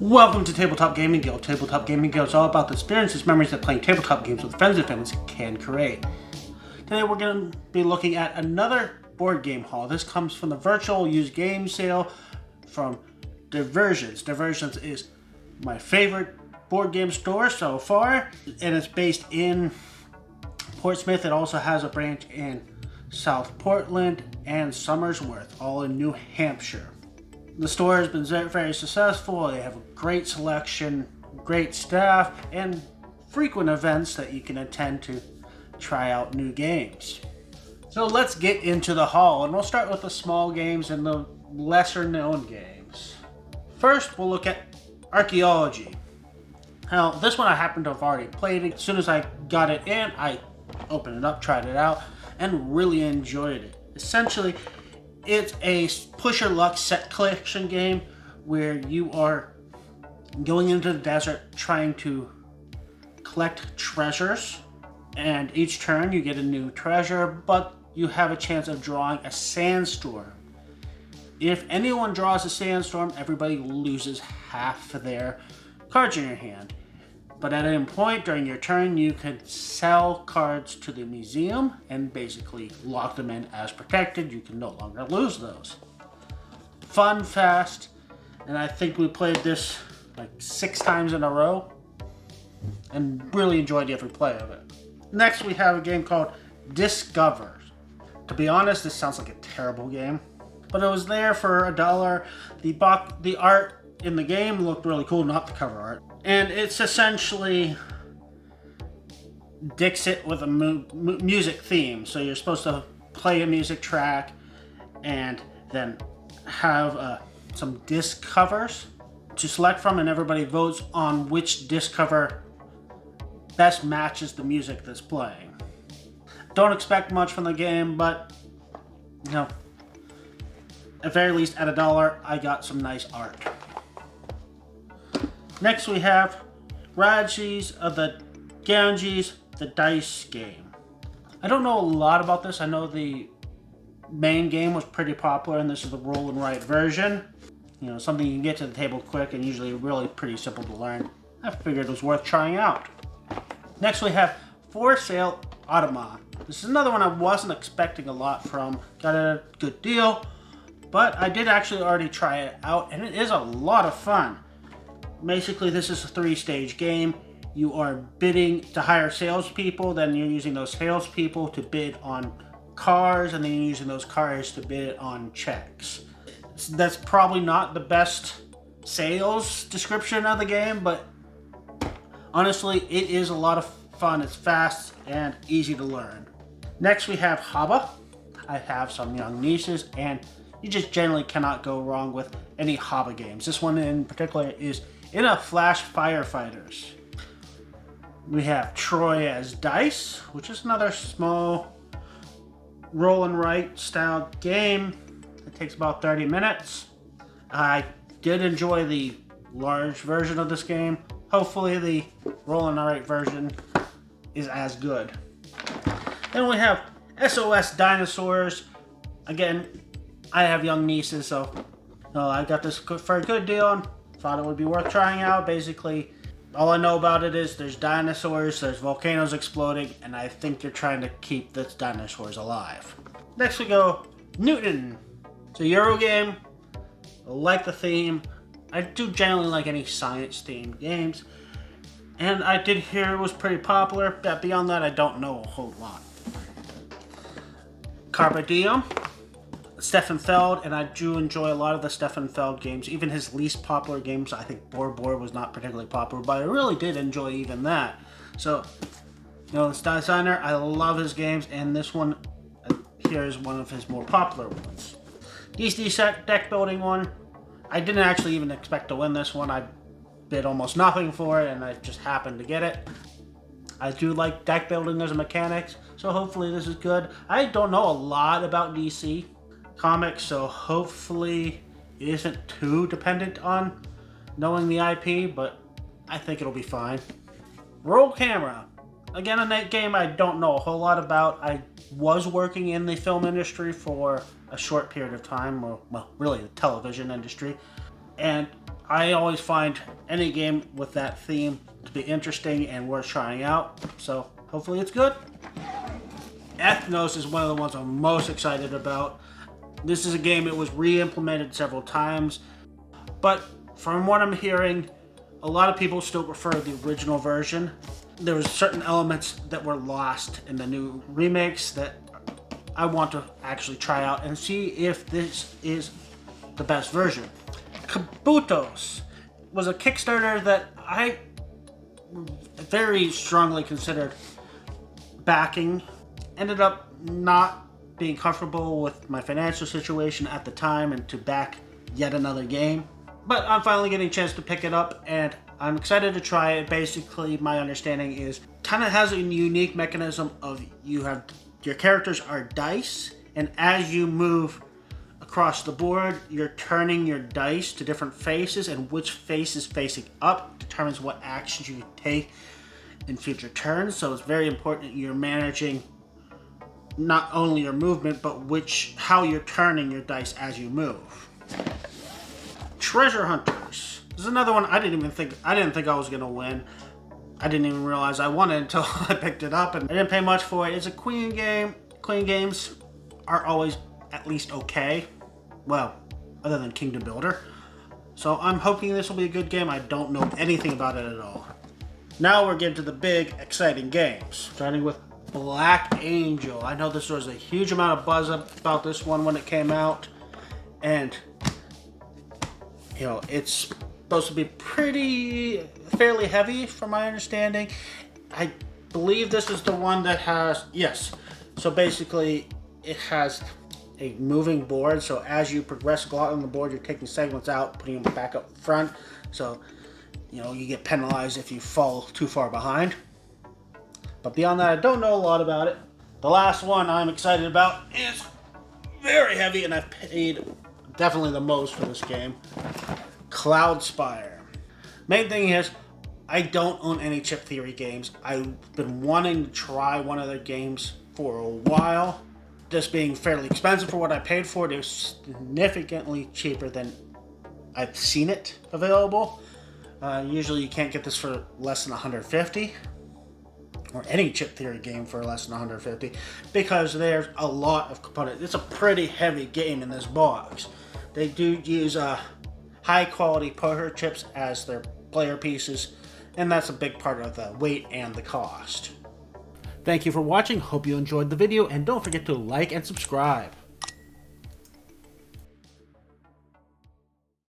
Welcome to Tabletop Gaming Guild. Tabletop Gaming Guild is all about the experiences, memories that playing tabletop games with friends and families can create. Today we're going to be looking at another board game haul. This comes from the virtual used game sale from Diversions. Diversions is my favorite board game store so far, and it's based in Portsmouth. It also has a branch in South Portland and Somersworth, all in New Hampshire. The store has been very successful. They have a great selection, great staff, and frequent events that you can attend to try out new games. So let's get into the haul, and we'll start with the small games and the lesser known games. First, we'll look at Archaeology. Now, this one I happen to have already played. As soon as I got it in, I opened it up, tried it out, and really enjoyed it. Essentially, it's a push your luck set collection game where you are going into the desert trying to collect treasures, and each turn you get a new treasure, but you have a chance of drawing a sandstorm. If anyone draws a sandstorm, everybody loses half of their cards in your hand. But at any point during your turn, you can sell cards to the museum and basically lock them in as protected. You can no longer lose those. Fun, fast, and I think we played this like 6 times in a row and really enjoyed every play of it. Next, we have a game called Discover. To be honest, this sounds like a terrible game, but it was there for $1. The art in the game looked really cool, not the cover art. And it's essentially Dixit with a music theme. So you're supposed to play a music track and then have some disc covers to select from, and everybody votes on which disc cover best matches the music that's playing. Don't expect much from the game, but you know, at very least at $1, I got some nice art. Next we have Ganges, the dice game. I don't know a lot about this. I know the main game was pretty popular, and this is the roll and write version. You know, something you can get to the table quick and usually really pretty simple to learn. I figured it was worth trying out. Next we have For Sale Automa. This is another one I wasn't expecting a lot from. Got a good deal, but I did actually already try it out, and it is a lot of fun. Basically, this is a 3-stage game. You are bidding to hire salespeople, then you're using those salespeople to bid on cars, and then you're using those cars to bid on checks. That's probably not the best sales description of the game, but honestly, it is a lot of fun. It's fast and easy to learn. Next, we have Haba. I have some young nieces, and you just generally cannot go wrong with any Haba games. This one in particular is In a Flash Firefighters. We have Troy as Dice, which is another small roll and write style game. It takes about 30 minutes. I did enjoy the large version of this game. Hopefully the roll and write version is as good. Then we have SOS Dinosaurs. Again, I have young nieces, so I got this for a good deal and thought it would be worth trying out. Basically, all I know about it is there's dinosaurs, there's volcanoes exploding, and I think they're trying to keep the dinosaurs alive. Next we go Newton. It's a Euro game. I like the theme. I do generally like any science-themed games, and I did hear it was pretty popular, but beyond that I don't know a whole lot. Carpe Diem. Stefan Feld, and I do enjoy a lot of the Stefan Feld games. Even his least popular games, I think Bor was not particularly popular, but I really did enjoy even that. So, this designer, I love his games, and this one here is one of his more popular ones. DC deck building one. I didn't actually even expect to win this one. I bid almost nothing for it, and I just happened to get it. I do like deck building as a mechanics, so hopefully this is good. I don't know a lot about DC comics, so hopefully it isn't too dependent on knowing the IP, but I think it'll be fine. Roll Camera. Again, a game I don't know a whole lot about. I was working in the film industry for a short period of time, or well, really the television industry, and I always find any game with that theme to be interesting and worth trying out, so hopefully it's good. Ethnos is one of the ones I'm most excited about. This is a game that was re-implemented several times, but from what I'm hearing, a lot of people still prefer the original version. There was certain elements that were lost in the new remakes that I want to actually try out and see if this is the best version. Kabutos was a Kickstarter that I very strongly considered backing. Ended up not being comfortable with my financial situation at the time and to back yet another game. But I'm finally getting a chance to pick it up and I'm excited to try it. Basically, my understanding is kind of has a unique mechanism of your characters are dice, and as you move across the board, you're turning your dice to different faces, and which face is facing up determines what actions you can take in future turns. So it's very important you're managing not only your movement, but how you're turning your dice as you move. Treasure Hunters. This is another one I didn't think I was gonna win. I didn't even realize I won it until I picked it up, and I didn't pay much for it. It's a Queen game. Queen games are always at least okay. Well, other than Kingdom Builder. So I'm hoping this will be a good game. I don't know anything about it at all. Now we're getting to the big, exciting games. Starting with Black Angel. I know there was a huge amount of buzz about this one when it came out, and you know, it's supposed to be fairly heavy from my understanding. I believe this is the one that has, yes. So basically it has a moving board. So as you progress along the board, you're taking segments out, putting them back up front. So, you know, you get penalized if you fall too far behind. But beyond that, I don't know a lot about it. The last one I'm excited about is very heavy, and I've paid definitely the most for this game. Cloudspire. Main thing is, I don't own any Chip Theory games. I've been wanting to try one of their games for a while. This being fairly expensive for what I paid for it, it was significantly cheaper than I've seen it available. Usually you can't get this for less than $150. Or any Chip Theory game for less than $150, because there's a lot of components. It's a pretty heavy game in this box. They do use high quality poker chips as their player pieces, and that's a big part of the weight and the cost. Thank you for watching. Hope you enjoyed the video, and don't forget to like and subscribe.